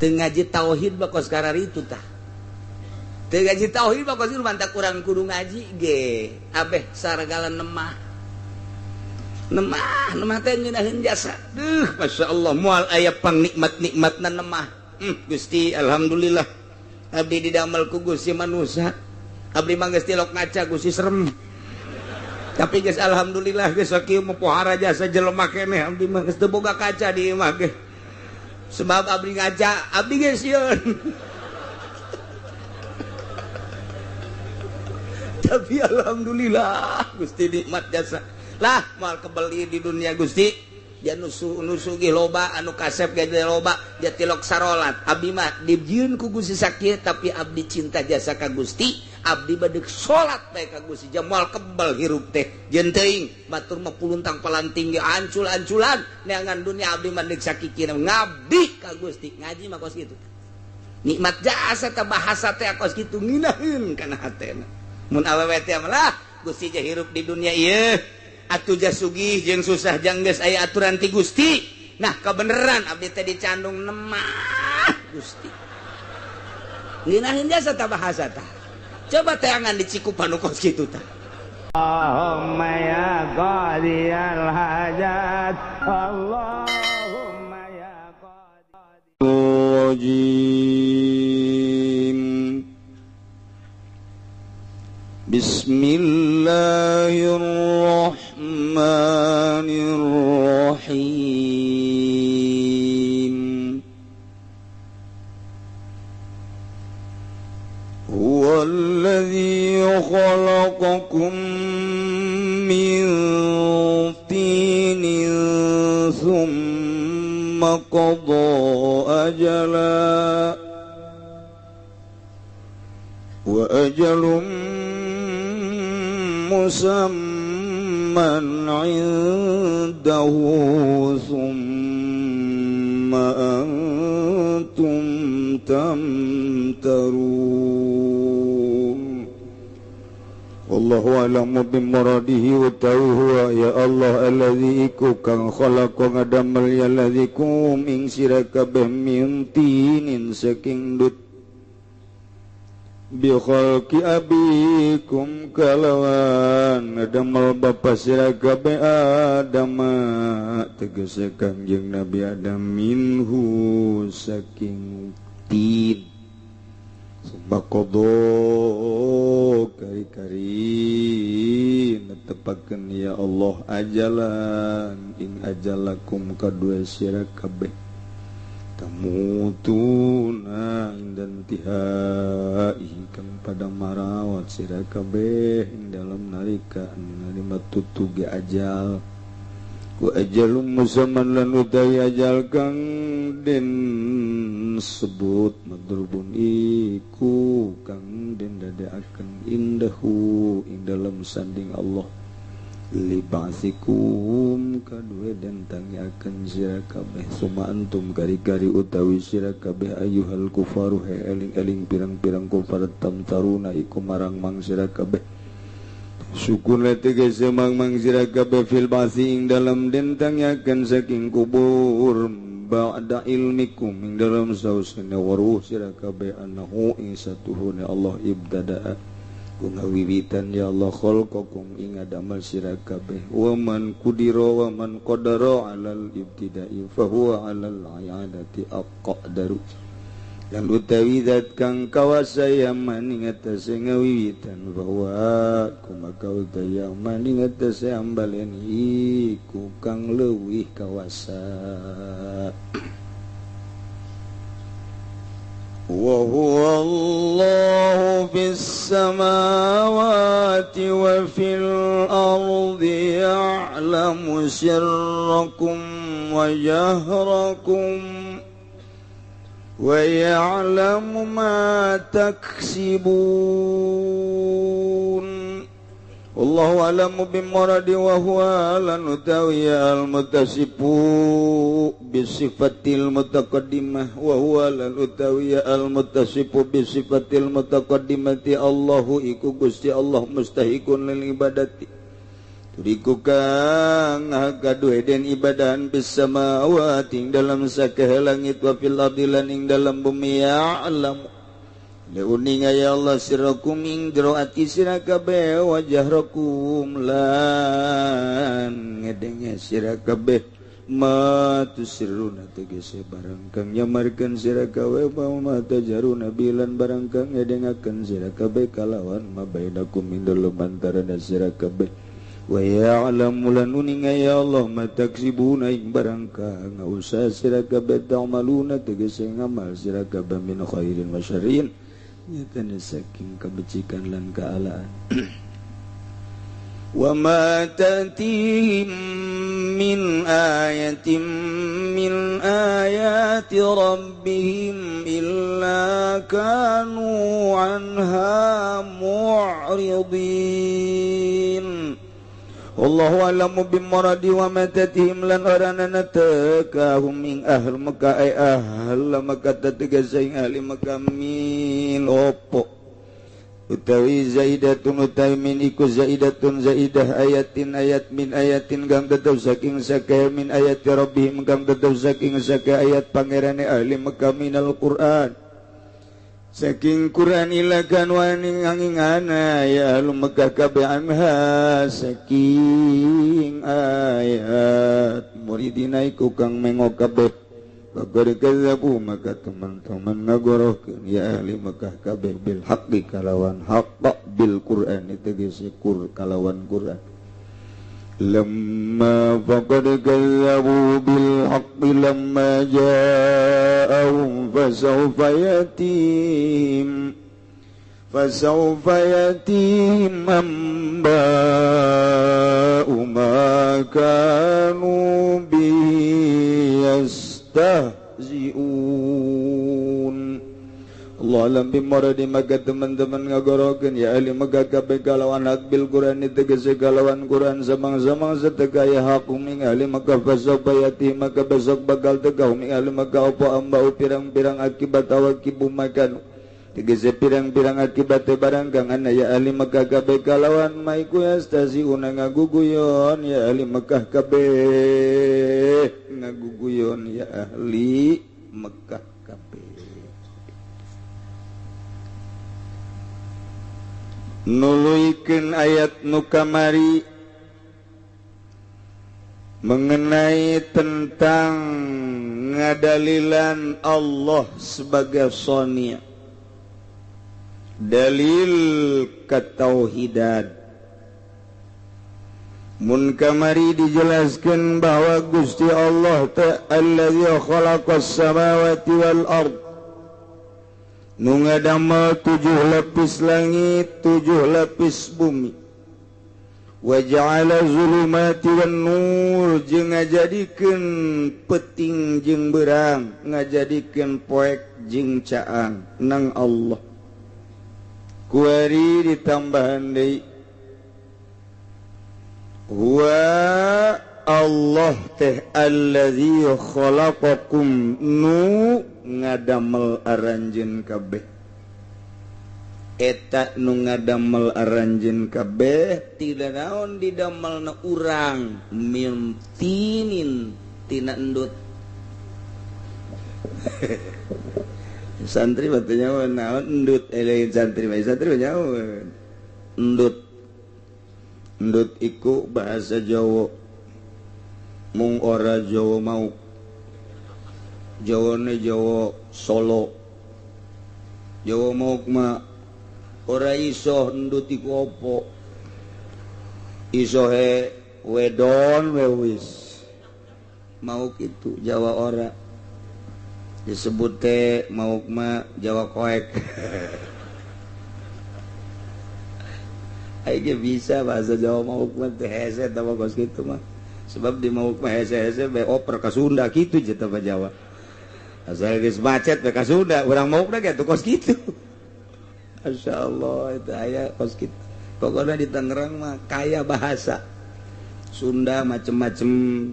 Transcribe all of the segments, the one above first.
teu ngaji tauhid bakos karar itu tah. Teu ngaji tauhid bakos itu mantak urang kudu ngaji ge. Abeh saragalan nemah teh ngeunaheun jasa. Masyaallah moal aya pangnikmat-nikmatna nemah. Gusti alhamdulillah abdi didamel ku Gusti manusia. Abdi mah geus tilok ngaca Gusti serem. Tapi geus alhamdulillah geus sakieu mah pohara jasa jelema keneh abdi mah geus teu boga kaca di imah ge. Sebab abdi ngaca, abdi geus sieun. Tapi alhamdulillah Gusti nikmat jasa. Lah moal kebeli di dunia Gusti dia nusu ge loba anu kasep ge loba dia tilok sarolat abdi mah dijieun ku Gusti sakieu tapi abdi cinta jasa ka Gusti abdi bade salat bae ka Gusti jam moal kebal hirup teh jeung teuing batur mah puluntang palanting ge ancul-anculan neangan dunia abdi mah deuk sakikina ngabdi ka Gusti ngaji mah kos kitu nikmat jasa teh bahasa teh kos kitu nginaheun kana hatena mun awewe teh mah Gusti je hirup di dunia ieu atuh jah sugih jeung susah jang geus aya aturan ti Gusti. Nah, kebeneran abdi teh dicandung nemah Gusti. Ngeunaheun jasa tah bahasa tah. Coba teh angan dicikupan nu kos kitu tah. Allahumma ya qadiyal hajat Allahumma ya qadiyal Bismillahirrahmanirrahim. Huwallazi khalaqakum min tinin thumma qada ajala wa ajalum musamman indahu thumma antum tamtarun. Wallahu a'lamu bimuradihi wa ta'ala. Ya Allah alladzi iku kang khalaqa ngadamel ya alladzi kum ing sira kabeh min tinin saking dut bi khalqi abikum kalawan ngadamel bapa sira kabeh Adam tegese Kangjeng Nabi Adam minhu saking tin Subakodo kari-kari netepakeun ya Allah ajalan ing ajalakum kadua sira kabeh tamutuna dan tihai kang pada marawat sira kabeh ing dalam nalika narima tutuge ajal wa ajalum musamman lan utawi ajal kang den sebut madrubun iku kang den dadekaken indahu ing dalam sanding Allah libasikum kadue den tangiaken sira kabeh suma antum kari-kari utawi sira kabeh ayyuhal kufaru he eling-eling pirang-pirang kufar tamtaruna iku marang-mang sira kabeh sukun tegese mang-mang sira kabeh fil basi ing dalam den tangiaken saking kubur ba'da ilmikum ing dalam sausna waruh sira kabeh annahu ing satuhune Allah ibtada'a ngawiwitan ya Allah khalqakum ing adamal sira kabeh wa man qudira wa man qadara alal ibtida'i fa huwa alal i'adati aqdaru lan utawi zat kang kawasa yaman ing atase ngawiwitan bahwa kumaka utawi yaman ing atase ambalen iku kang leuwih kawasa wa huwa Allahu fis samawati wa fil ardi ya'lamu sirrakum wa jahrakum wa ya'lamu ma taksibun. Wallahu a'lamu bimuradi wa huwa lan utawi al-muttasifu bisifatil mutaqaddimah wa huwa lan utawi al-muttasifu bisifatil mutaqaddimati Allahu iku Gusti Allah mustahiqun lil ibadati Riku kang gaduh den ibadahan bisa mawating dalam sakeh langit wa fil ardi lan ing dalam bumi ya alam uning ya Allah sirakum ing jero ati sira kabeh wajah rakum lan ngedenge sira kabeh matu siruna tegese barang kang nyamarkeun sira kabeh mata jaruna bilan barang kang ngedengakeun sira kabeh kalawan mabainakum min dalem antarana sira kabeh wa ya'lamu lan uninga ya Allah mataksibuna ing barang kang usaha sira kabeh ta'maluna tegese ngamal sira kabeh min khairin wa syarrin nyatana saking kabecikan lan kaalaan wa ma ta'tihim min ayatin min ayati rabbihim illa kanu anha mu'ridin Allahu a'lamu bimaradi wa ma ta'tihim lan aranana takahum ing ahl Makkah ay ahl Makkah tegasing ahli Makkah min opo utawi zaidatun utawi min iku zaidatun zaidah ayatin ayat min ayatin kang tetep saking sakeh min ayati rabbihim kang tetep saking sakeh ayat pangerane ahli Makkah minal Qur'an saking Quran ilakan waning angingana ya ahli Makkah kabeh anha saking ayat muridina iku kang mengo kabeh Bagari kazabu maka teman-teman ngagorohkeun ya ahli Makkah kabeh bil haqqi kalawan haqq bil Qur'an itu geus kalawan Qur'an lamma faqad kazabu bil haqqi lamma ja'ahum fasawfa yatim amba'u ma kanu tahzi'un Allah alam bimaradi maka teman-teman ngagorokeun ya ahli Makkah kabeh kalawan hak bil Qur'an tegese kalawan Qur'an samang-samang setegaya hakum ing ahli Makkah fasawfa yati maka besok bakal tegah ing ahli Makkah apa ambau pirang-pirang akibat awakibu makan tegese pirang-pirang akibat barang kang ana ya ahli Makkah kabeh kalawan maiku yastasiuna ngaguguyon ya ahli Makkah kabeh ngaguguyon ya ahli Makkah kabeh nuluikeun ayat nu kamari mengenai tentang ngadalilan Allah sebagai sonia dalil ketauhidan mun kamari dijelaskan bahwa Gusti Allah ta'alladzi khalaqas samawati wal ard nu ngadamel 7 lapis langit 7 lapis bumi wa ja'ala zulumati wan nur jeung ngajadikeun peuting jeung berang ngajadikeun poek jeung caang nang Allah kuari ditambahan deui wa Allah teh allazi khalaqakum nu ngadamel aranjeun kabeh eta nu ngadamel aranjeun kabeh tidak naon didamelna urang mintinin tina endut santri batunya naon endut lain santri nyaon endut iku bahasa Jawa mung ora Jawa mau Jawane Jawa Solo Jawa mau mah ora iso endut iku apa iso he wedon wis mau kitu Jawa ora disebut teh mau mah Jawa koek aja bisa bahasa Jawa mau mah teh hese apa kos gitu mah sebab di mau mah hese be oper ka Sunda kitu je teh Jawa asal geus macet be ka Sunda urang mau mah gitu kos gitu masyaallah itu aya kos gitu pokoknya di Tangerang mah kaya bahasa Sunda macem-macem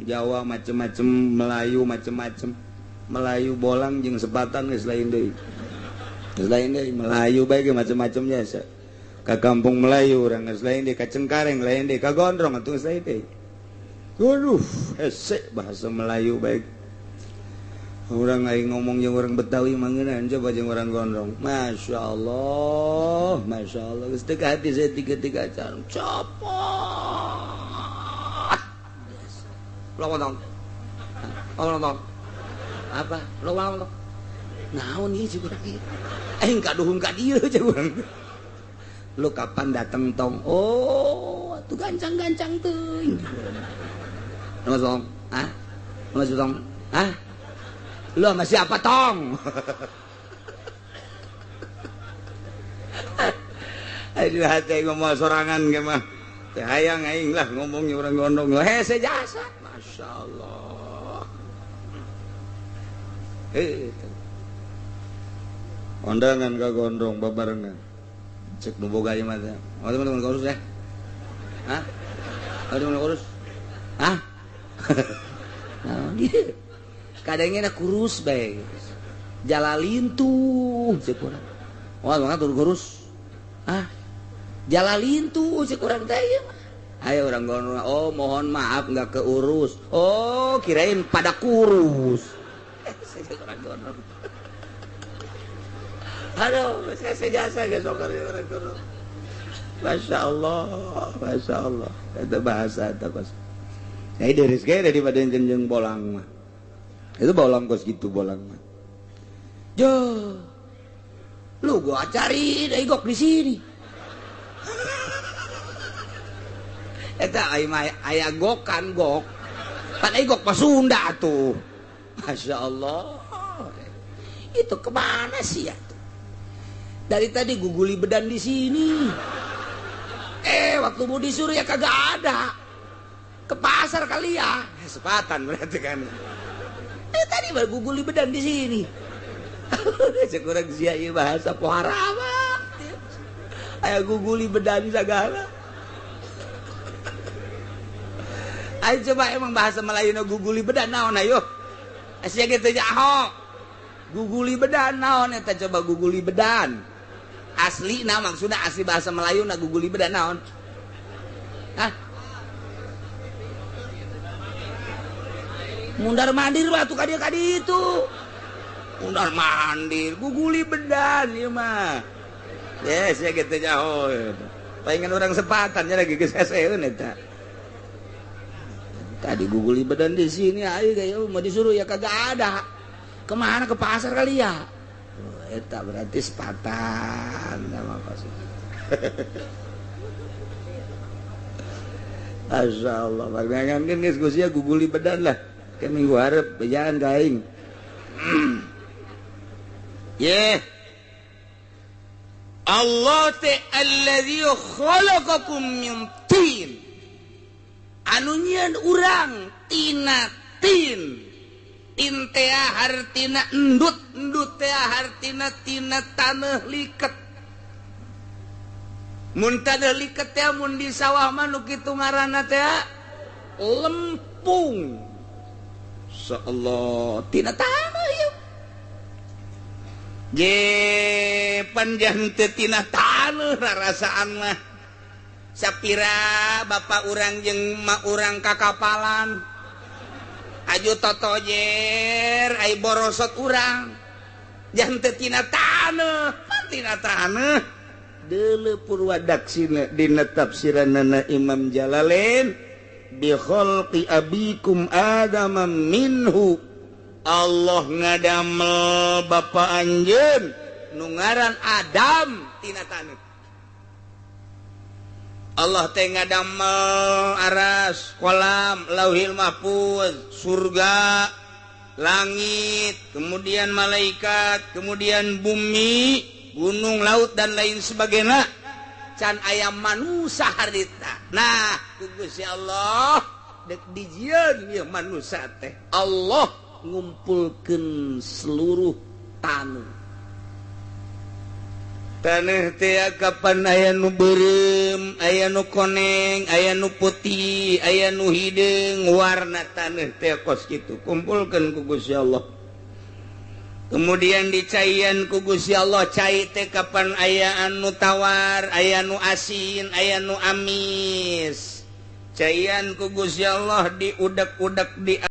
Jawa macem-macem Melayu macem-macem Melayu bolang jeung sepatan geus lain deui. Geus lain deui Melayu bae ge macam-macamnya ka kampung Melayu urang geus lain di ka Cengkareng lain di ka Gondrong atuh geus lain deui. Waduh, hese bahasa Melayu baik. Urang aing ngomong jeung urang Betawi mah ngeunan coba jeung urang Gondrong. Masyaallah, masyaallah geus teu ka hati saya tiga-tiga can. Copot. Lomong. Lomong. Apa? Lomong. Naon ieu cik urang ieu? Aing kaduhung ka dieu cik urang. Lu kapan datang tong? Oh, atuh gancang-gancang teuing. Nama tong? Hah? Nama tong? Hah? Lu sama siapa tong? Aduh hati ngomong sorangan ge mah. Teh hayang aing lah ngomongnya urang Gondrong. Hese jasa. Masyaallah. Ondangan ka Gondrong babarengan. Cek nu boga ieu mah teh. Oh teman-teman kurus ya. Hah? Oh teman kurus. Hah? Nah, dia. Kadangnya kurus bae. Jalalin tuh cek urang. Wah, mangga tur kurus. Hah? Jalalin tuh cek urang teh ieu mah. Ayo urang Gondrong. Oh, mohon maaf enggak keurus. Oh, kirain pada kurus. Cek urang Gondrong. Aduh, saya jasa ke sokar orang Gondrong. Masya Allah, itu bahasa itu kos. Nah, ini rezeki daripada jenjeng bolang mah. Itu bolang kos gitu bolang mah. Jo, lu gua cari igok di sini. Eta aya gokan gok. Kan igok pas Sunda tuh. Masya Allah. Itu kemana sih ya? Dari tadi guguli bedan di sini. Waktu mau disuruh ya kagak ada. Ke pasar kali ya. Sepatan berarti kan. Tadi baru guguli bedan di sini. Sekurang sia ieu bahasa pohara mah. Aya guguli bedan sagala. Ayo coba emang bahasa Melayuna guguli bedan naon ayo. Sia kitu nyaho. Guguli bedan naon eta coba guguli bedan. Asli nah maksudnya asli bahasa Melayu na guguli bedan naon? Hah? Mundar mandir batu ka dieu itu. Mundar mandir, guguli bedan ieu mah. Yes, ya kitu nyaho. Paingan orang sepatan nya lagi geus heseun eta. Tadi guguli bedan di sini ayo gaya mau disuruh ya kagak ada. Kemana ke pasar kali ya? Eta berarti sepatan sama apa sih? Masya Allah, bagian kan diskusi ya guguli bedan lah. Ke minggu harap jangan gaing. Yeah. Allah alladzi khalaqakum min tin. Anu nyieun urang tina tin. Intea hartina endut tea hartina tina tanah liket. Mun tanah liket teh mun di sawah mah nu kitu ngaranna teh lempung. Insyaallah tina tanah ieu. Ge panjang teu tina tanah rarasaan mah. Sapira bapak urang jeung mak urang kakapalan. Aju totojer ai borosot urang jang teu tina taneuh tina taneuh deuleu purwadaksina dina tafsiranna Imam Jalalain bi khalqi abikum Adam minhu Allah ngadamel bapa anjeun nu ngaran Adam tina taneuh. Allah teh ngadamel aras, kolam, lauhil mahfuz, surga, langit, kemudian malaikat, kemudian bumi, gunung, laut dan lain sebagainya. Can ayam manusia harita. Nah, Gusti Allah dek dijieun ieu manusia teh. Allah ngumpulkeun seluruh taneuh. Taneuh teh kapan aya nu beureum, aya nu koneng, aya nu putih, aya nu hideung, warna taneuh teh kos kitu. Kumpulkeun ku Gusti Allah. kemudian dicaian kugus ya Allah cair teh kapan ayaan nu tawar aya nu asin aya nu amis cairan kugus ya Allah diudak-udak di